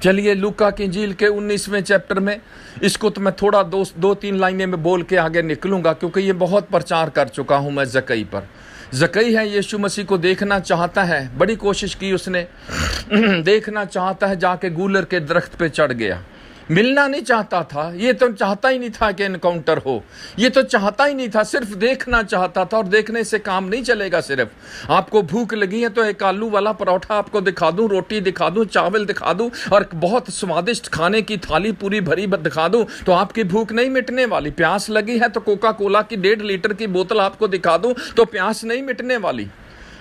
चलिए लूका की इंजील के 19वें चैप्टर में, इसको तो मैं थोड़ा दो तीन लाइनें में बोल के आगे निकलूंगा, क्योंकि ये बहुत प्रचार कर चुका हूं मैं जकई पर। जकई है, यीशु मसीह को देखना चाहता है, बड़ी कोशिश की उसने, देखना चाहता है, जाके गूलर के दरख्त पे चढ़ गया। मिलना नहीं चाहता था, ये तो चाहता ही नहीं था कि एनकाउंटर हो, ये तो चाहता ही नहीं था, सिर्फ देखना चाहता था। और देखने से काम नहीं चलेगा। सिर्फ आपको भूख लगी है तो एक आलू वाला परोठा आपको दिखा दूं, रोटी दिखा दूं, चावल दिखा दूं और बहुत स्वादिष्ट खाने की थाली पूरी भरी दिखा दूं, तो आपकी भूख नहीं मिटने वाली। प्यास लगी है तो कोका कोला की 1.5 लीटर की बोतल आपको दिखा दूं तो प्यास नहीं मिटने वाली।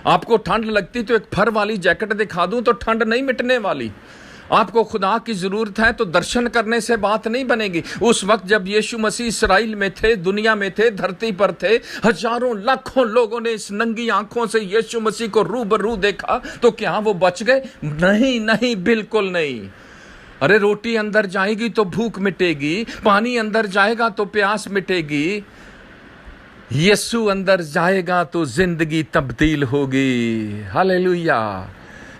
आपको ठंड लगती तो एक फर वाली जैकेट दिखा दूं तो ठंड नहीं मिटने वाली। आपको खुदा की जरूरत है तो दर्शन करने से बात नहीं बनेगी। उस वक्त जब यीशु मसीह इसराइल में थे, दुनिया में थे, धरती पर थे, हजारों लाखों लोगों ने इस नंगी आंखों से यीशु मसीह को रूबरू देखा, तो क्या वो बच गए? नहीं, नहीं, बिल्कुल नहीं। अरे रोटी अंदर जाएगी तो भूख मिटेगी, पानी अंदर जाएगा तो प्यास मिटेगी, यीशु अंदर जाएगा तो जिंदगी तब्दील होगी। हालेलुया।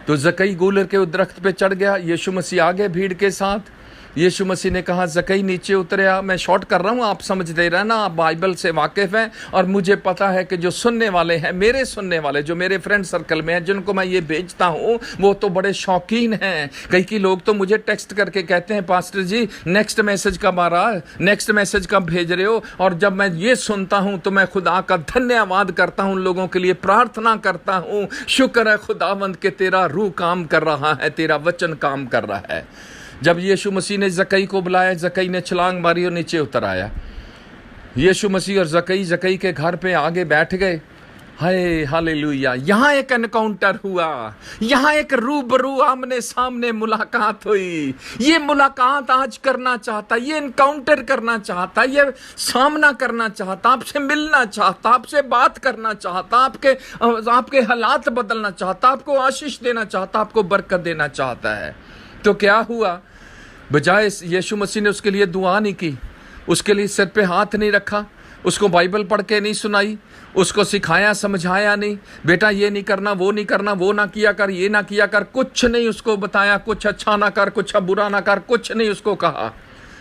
तो जकई गूलर के दरख्त पे चढ़ गया, यीशु मसीह आगे भीड़ के साथ। यीशु मसीह ने कहा जकई नीचे उतरिया। मैं शॉर्ट कर रहा हूँ, आप समझते रहना, आप बाइबल से वाकिफ हैं और मुझे पता है कि जो सुनने वाले हैं, मेरे सुनने वाले जो मेरे फ्रेंड सर्कल में हैं, जिनको मैं ये भेजता हूँ, वो तो बड़े शौकीन हैं। कई लोग तो मुझे टेक्स्ट करके कहते हैं, पास्टर जी नेक्स्ट मैसेज कब आ रहा है, नेक्स्ट मैसेज कब भेज रहे हो? और जब मैं ये सुनता हूँ तो मैं खुदा का धन्यवाद करता हूँ, उन लोगों के लिए प्रार्थना करता हूँ। शुक्र है खुदावंद के तेरा रूह काम कर रहा है, तेरा वचन काम कर रहा है। जब यीशु मसीह ने जकई को बुलाया, जकई ने छलांग मारी और नीचे उतर आया। यीशु मसीह और जकई के घर पे आगे बैठ गए। हाय हालेलुया। यहाँ एक एनकाउंटर हुआ, यहाँ एक रूबरू आमने सामने मुलाकात हुई। ये मुलाकात आज करना चाहता, ये एनकाउंटर करना चाहता, ये सामना करना चाहता, आपसे मिलना चाहता, आपसे बात करना चाहता, आपके हालात बदलना चाहता, आपको आशीष देना चाहता, आपको बरकत देना चाहता है। तो क्या हुआ? बजाय यीशु मसीह ने उसके लिए दुआ नहीं की, उसके लिए सिर पे हाथ नहीं रखा, उसको बाइबल पढ़ के नहीं सुनाई, उसको सिखाया समझाया नहीं, बेटा ये नहीं करना, वो नहीं करना, वो ना किया कर, ये ना किया कर, कुछ नहीं उसको बताया, कुछ अच्छा ना कर, कुछ बुरा ना कर, कुछ नहीं उसको कहा।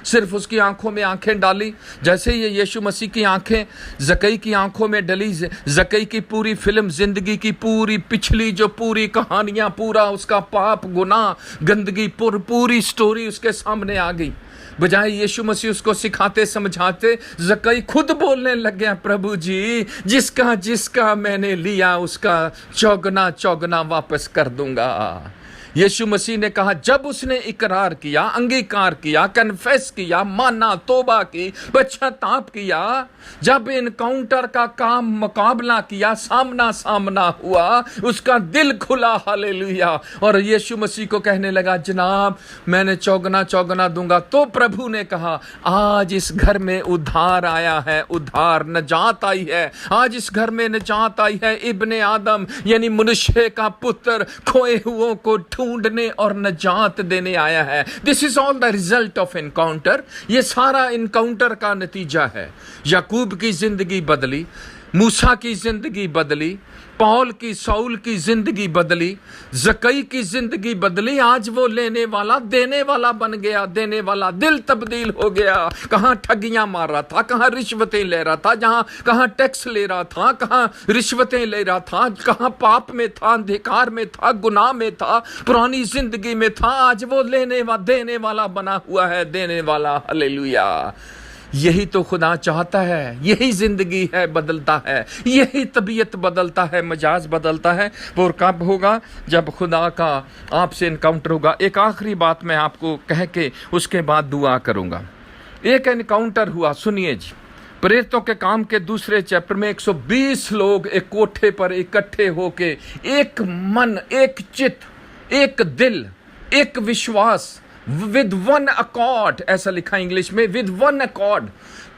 सिर्फ उसकी आंखों में आंखें डाली। जैसे ये यीशु मसीह की आंखें जकई की आंखों में डली, जकई की पूरी फिल्म, जिंदगी की पूरी पिछली जो पूरी कहानियां, पूरा उसका पाप, गुनाह, गंदगी, पूरी स्टोरी उसके सामने आ गई। बजाय यीशु मसीह उसको सिखाते समझाते, जकई खुद बोलने लग गया, प्रभु जी जिसका मैंने लिया उसका चौगना वापस कर दूंगा। यीशु मसीह ने कहा, जब उसने इकरार किया, अंगीकार किया, कन्फेस किया, माना, तौबा की, पश्चाताप किया, जब इनकाउंटर का काम मुकाबला किया, सामना सामना हुआ, उसका दिल खुला, हालेलुया, और यीशु मसीह को कहने लगा, जनाब मैंने चौगना चौगना दूंगा। तो प्रभु ने कहा, आज इस घर में उद्धार आया है, उद्धार, नजात आई है। आज इस घर में नजात आई है। इब्ने आदम यानी मनुष्य का पुत्र खोए हुओं को ढूंढने और नजात देने आया है। This is all the result of encounter. ये सारा एनकाउंटर का नतीजा है। याकूब की जिंदगी बदली, मूसा की जिंदगी बदली, पौल की, साउल की जिंदगी बदली, जकई की जिंदगी बदली। आज वो लेने वाला देने वाला बन गया, देने वाला दिल तब्दील हो गया। कहां ठगियां मार रहा था, कहां रिश्वतें ले रहा था, कहां टैक्स ले रहा था, कहां रिश्वतें ले रहा था, कहां पाप में था, अंधकार में था, गुनाह में था, पुरानी जिंदगी में था। आज वो लेने वा देने वाला बना हुआ है, देने वाला। हालेलुया। यही तो खुदा चाहता है, यही जिंदगी है, बदलता है, यही तबीयत बदलता है, मजाज बदलता है। वो कब होगा? जब खुदा का आपसे इनकाउंटर होगा। एक आखिरी बात मैं आपको कह के उसके बाद दुआ करूंगा। एक इनकाउंटर हुआ, सुनिए जी। प्रेरितों के काम के दूसरे चैप्टर में 120 लोग एक कोठे पर इकट्ठे होके एक मन, एक चित्त, एक दिल, एक विश्वास, विद वन अकॉर्ड, ऐसा लिखा इंग्लिश में, विद वन अकॉर्ड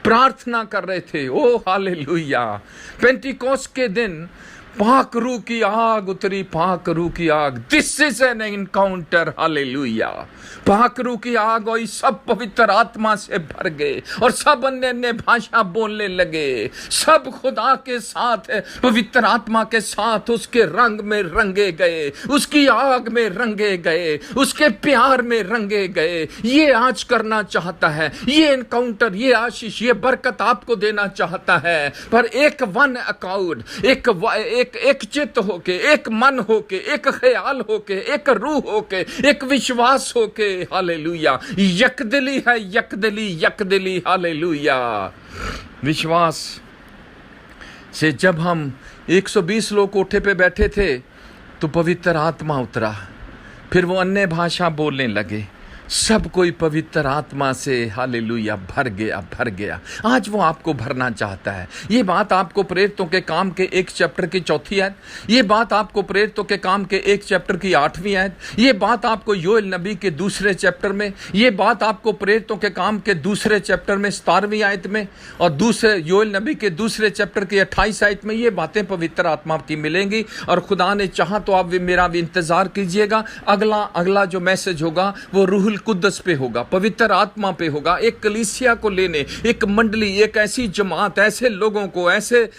प्रार्थना कर रहे थे। ओ हालेलुया। पेंटिकोस्ट के दिन पाक रूह की आग उतरी, पाक रूह की आग। This is an encounter. Hallelujah. पाक रूह की आग और सब पवित्र आत्मा से भर गए और सब अन्य अन्य भाषा बोलने लगे। सब खुदा के साथ, पवित्र आत्मा के साथ उसके रंग में रंगे गए, उसकी आग में रंगे गए, उसके प्यार में रंगे गए। ये आज करना चाहता है, ये एनकाउंटर, ये आशीष, ये बरकत आपको देना चाहता है। पर एक वन अकाउंट, एक चित्त होके, एक मन होके, एक ख्याल होके, एक रूह होके, एक विश्वास होके। हालेलुया। यकदिली है, यकदिली, यकदिली। हालेलुया। विश्वास से जब हम 120 लोग कोठे पे बैठे थे तो पवित्र आत्मा उतरा, फिर वो अन्य भाषा बोलने लगे। सब कोई पवित्र आत्मा से हालेलुया भर गया, भर गया। आज वो आपको भरना चाहता है। ये बात आपको प्रेरितों के काम के 1 चैप्टर की 4वीं आयत, ये बात आपको प्रेरितों के काम के 1 चैप्टर की 8वीं आयत, ये बात आपको योएल नबी के 2 चैप्टर में, ये बात आपको प्रेरितों के काम के 2 चैप्टर में 17वीं आयत में, और दूसरे योएल नबी के 2 चैप्टर की 28 आयत में ये बातें पवित्र आत्मा की मिलेंगी। और खुदा ने चाहा तो आप मेरा भी इंतजार कीजिएगा। अगला जो मैसेज होगा वो रूहुल कुद्दस पे होगा, पवित्र आत्मा पे होगा। एक कलीसिया को लेने, एक मंडली, एक ऐसी जमात, ऐसे लोगों को, ऐसे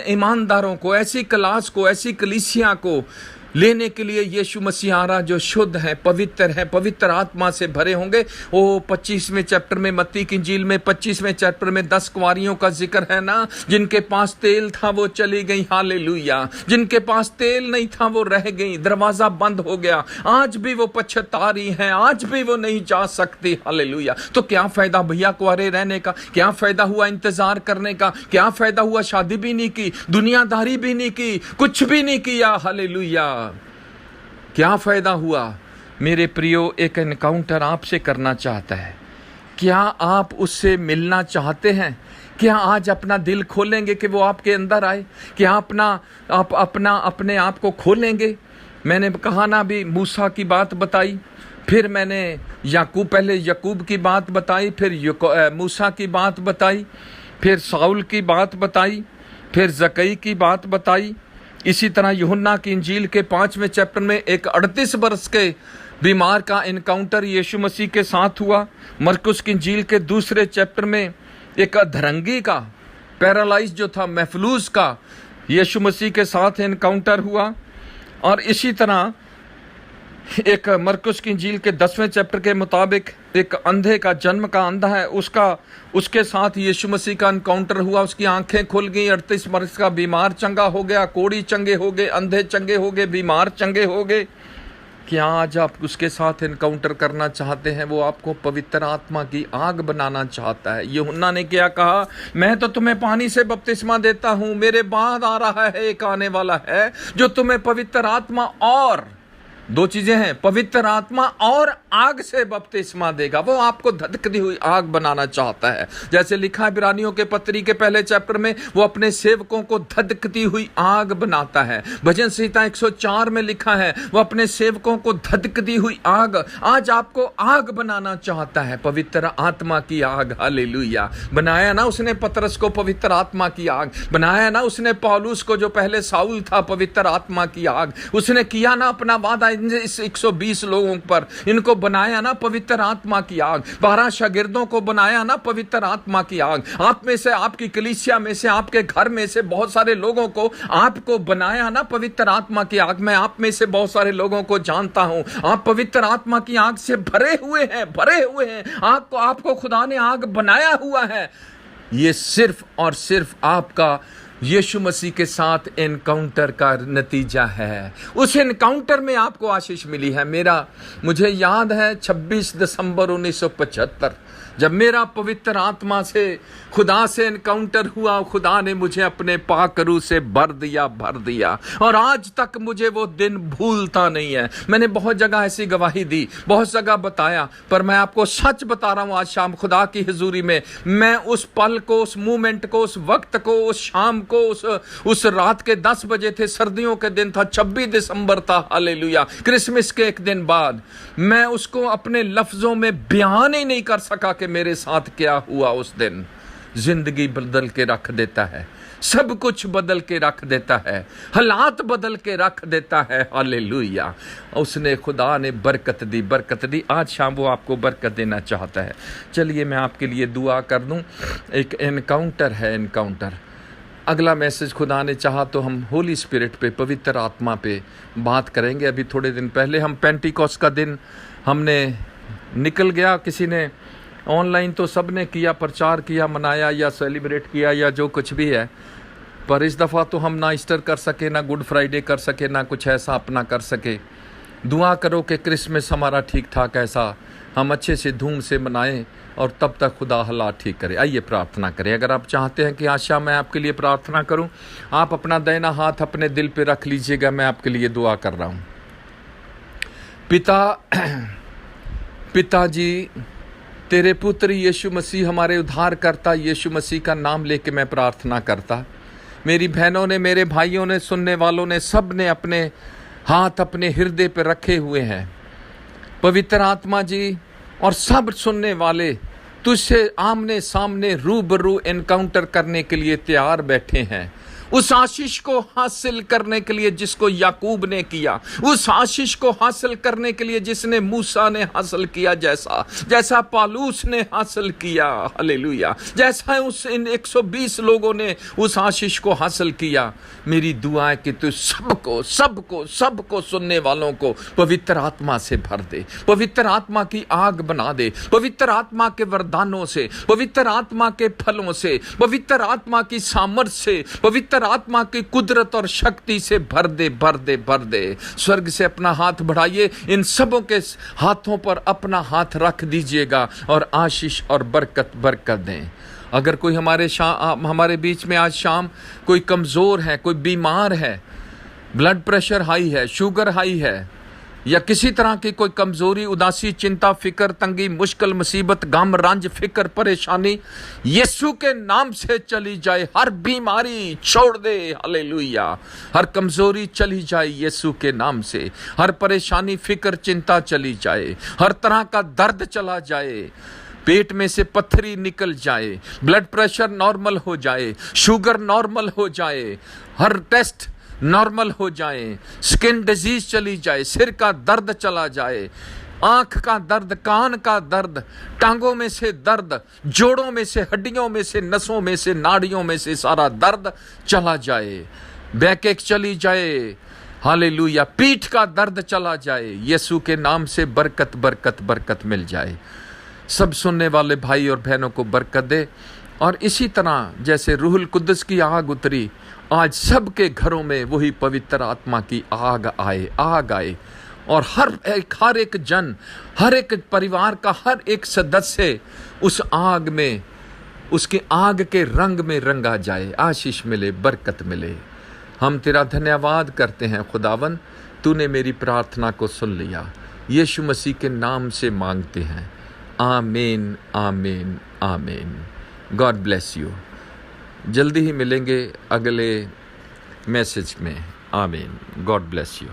ईमानदारों को, ऐसी क्लास को, ऐसी कलीसिया को लेने के लिए यीशु मसीह आ रहा, जो शुद्ध है, पवित्र आत्मा से भरे होंगे। वो 25वें चैप्टर में, मत्ती की इंजील में 25वें चैप्टर में 10 कुंवारियों का जिक्र है ना, जिनके पास तेल था वो चली गई। हालेलुया। जिनके पास तेल नहीं था वो रह गई, दरवाजा बंद हो गया। आज भी वो पछता रही हैं, आज भी वो नहीं जा सकती। हालेलुया। तो क्या फायदा भैया कुंवारे रहने का? क्या फायदा हुआ इंतजार करने का? क्या फायदा हुआ शादी भी नहीं की, दुनियादारी भी नहीं की, कुछ भी नहीं किया? हालेलुया। क्या फायदा हुआ? मेरे प्रियो, एक एनकाउंटर आपसे करना चाहता है। क्या आप उससे मिलना चाहते हैं? क्या आज अपना दिल खोलेंगे कि वो आपके अंदर आए? क्या अपने आप को खोलेंगे? मैंने कहा ना, भी मूसा की बात बताई, फिर मैंने पहले याकूब की बात बताई, फिर मूसा की बात बताई, फिर साउल की बात बताई, फिर जकई की बात बताई। इसी तरह यूहन्ना की इंजील के 5वें चैप्टर में एक 38 वर्ष के बीमार का एनकाउंटर यीशु मसीह के साथ हुआ। मरकुस की इंजील के 2 चैप्टर में एक अधरंगी का, पैरालाइज जो था, महफलूज का, यीशु मसीह के साथ एनकाउंटर हुआ। और इसी तरह एक मरकुस की इंजील के 10वें चैप्टर के मुताबिक एक अंधे का, जन्म का अंधा है, उसके साथ यीशु मसीह का एनकाउंटर हुआ। उसकी आंखें खुल गई, 38 वर्ष का बीमार चंगा हो गया, कोढ़ी चंगे हो गए, अंधे चंगे हो गए, बीमार चंगे हो गए। क्या आज आप उसके साथ एनकाउंटर करना चाहते हैं? वो आपको पवित्र आत्मा की आग बनाना चाहता है। यूहन्ना ने क्या कहा? मैं तो तुम्हें पानी से बपतिस्मा देता हूं, मेरे बाद आ रहा है, एक आने वाला है जो तुम्हें पवित्र आत्मा और दो चीजें हैं, पवित्र आत्मा और आग से बपतिस्मा देगा। वो आपको धधकती हुई आग बनाना चाहता है। जैसे लिखा है इब्रानियों के पत्री के पहले चैप्टर में, वो अपने सेवकों को धधकती हुई आग बनाता है। भजन संहिता 104 में लिखा है, वो अपने सेवकों को धधकती हुई आग, आज आपको आग बनाना चाहता है, पवित्र आत्मा की आग। हालेलुया। बनाया ना उसने पतरस को पवित्र आत्मा की आग, बनाया ना उसने पौलुस को जो पहले साउल था पवित्र आत्मा की आग, उसने किया ना अपना वादा इस 120 लोगों पर, इनको बनाया ना पवित्र आत्मा की आग। 12 शागिर्दों को बनाया ना पवित्र आत्मा की आग। आप में से, आपकी कलीसिया में से, आपके घर में से बहुत सारे लोगों को आपको बनाया ना पवित्र आत्मा की आग। मैं आप में से बहुत सारे लोगों को जानता हूं, आप पवित्र आत्मा की आग से भरे हुए हैं। आपको खुदा ने आग बनाया हुआ है। ये सिर्फ और सिर्फ आपका यीशु मसीह के साथ एनकाउंटर का नतीजा है। उस एनकाउंटर में आपको आशीष मिली है। मुझे याद है 26 दिसंबर 1975, जब मेरा पवित्र आत्मा से, खुदा से एनकाउंटर हुआ, खुदा ने मुझे अपने पाकरू से भर दिया और आज तक मुझे वो दिन भूलता नहीं है। मैंने बहुत जगह ऐसी गवाही दी, बहुत जगह बताया, पर मैं आपको सच बता रहा हूं आज शाम खुदा की हुजूरी में, मैं उस पल को, उस मोमेंट को, उस वक्त को, उस शाम को, उस रात के 10 बजे थे, सर्दियों के दिन था, 26 दिसंबर था, हालेलुया, क्रिसमस के एक दिन बाद, मैं उसको अपने लफ्जों में बयान ही नहीं कर सका कि मेरे साथ क्या हुआ उस दिन। जिंदगी बदल के रख देता है, सब कुछ बदल के रख देता है, हालात बदल के रख देता है। हालेलुया। उसने, खुदा ने बरकत दी। आज शाम वो आपको बरकत देना चाहता है। चलिए मैं आपके लिए दुआ कर दूं। एक एनकाउंटर है, एनकाउंटर। अगला मैसेज खुदा ने चाहा तो हम होली स्पिरिट पे, पवित्र आत्मा पे बात करेंगे। अभी थोड़े दिन पहले हम पेंटिकॉस्ट का दिन हमने निकल गया, किसी ने ऑनलाइन तो सब ने किया, प्रचार किया, मनाया या सेलिब्रेट किया या जो कुछ भी है, पर इस दफ़ा तो हम ना ईस्टर कर सके, ना गुड फ्राइडे कर सके, ना कुछ ऐसा अपना कर सके। दुआ करो कि क्रिसमस हमारा ठीक ठाक ऐसा हम अच्छे से धूम से मनाएं और तब तक खुदा हालात ठीक करे। आइए प्रार्थना करें। अगर आप चाहते हैं कि आज शाम मैं आपके लिए प्रार्थना करूं, आप अपना दाहिना हाथ अपने दिल पे रख लीजिएगा। मैं आपके लिए दुआ कर रहा हूं। पिताजी, तेरे पुत्र यीशु मसीह, हमारे उद्धारकर्ता यीशु मसीह का नाम लेके मैं प्रार्थना करता। मेरी बहनों ने, मेरे भाइयों ने, सुनने वालों ने, सब ने अपने हाथ अपने हृदय पर रखे हुए हैं पवित्र आत्मा जी, और सब सुनने वाले तुझसे आमने सामने रूबरू एनकाउंटर करने के लिए तैयार बैठे हैं। उस आशीष को हासिल करने के लिए जिसको याकूब ने किया, उस आशीष को हासिल करने के लिए जिसने मूसा ने हासिल किया, जैसा पालूस ने हासिल किया, हालेलुया, जैसा इन 120 लोगों ने उस आशीष को हासिल किया। मेरी दुआ है कि तू सबको सुनने वालों को पवित्र आत्मा से भर दे, पवित्र आत्मा की आग बना दे, पवित्र आत्मा के वरदानों से, पवित्र आत्मा के फलों से, पवित्र आत्मा की सामर्थ से, पवित्र आत्मा की कुदरत और शक्ति से भर दे। स्वर्ग से अपना हाथ बढ़ाइए, इन सबों के हाथों पर अपना हाथ रख दीजिएगा और आशीष और बरकत दें। अगर कोई हमारे बीच में आज शाम कोई कमजोर है, कोई बीमार है, ब्लड प्रेशर हाई है, शुगर हाई है, या किसी तरह की कोई कमजोरी, उदासी, चिंता, फिक्र, तंगी, मुश्किल, मुसीबत, गम, रंज, फिक्र, परेशानी यीशु के नाम से चली जाए। हर बीमारी छोड़ दे, हालेलुया। हर कमजोरी चली जाए यीशु के नाम से। हर परेशानी, फिक्र, चिंता चली जाए। हर तरह का दर्द चला जाए। पेट में से पत्थरी निकल जाए, ब्लड प्रेशर नॉर्मल हो जाए, शुगर नॉर्मल हो जाए, हर टेस्ट नॉर्मल हो जाए, स्किन डिजीज चली जाए, सिर का दर्द चला जाए, आंख का दर्द, कान का दर्द, टांगों में से दर्द, जोड़ों में से, हड्डियों में से, नसों में से, नाड़ियों में से सारा दर्द चला जाए, बैकएक चली जाए, हालेलुया, पीठ का दर्द चला जाए। यीशु के नाम से बरकत मिल जाए। सब सुनने वाले भाई और बहनों को बरकत दे। और इसी तरह जैसे रूहुल कुद्दस की आग उतरी, आज सबके घरों में वही पवित्र आत्मा की आग आए और हर एक जन, हर एक परिवार का हर एक सदस्य उस आग में, उसके आग के रंग में रंगा जाए, आशीष मिले, बरकत मिले। हम तेरा धन्यवाद करते हैं खुदावन, तूने मेरी प्रार्थना को सुन लिया। यीशु मसीह के नाम से मांगते हैं, आमीन आमीन आमीन। God bless you. जल्दी ही मिलेंगे अगले मैसेज में। आमीन। God bless you.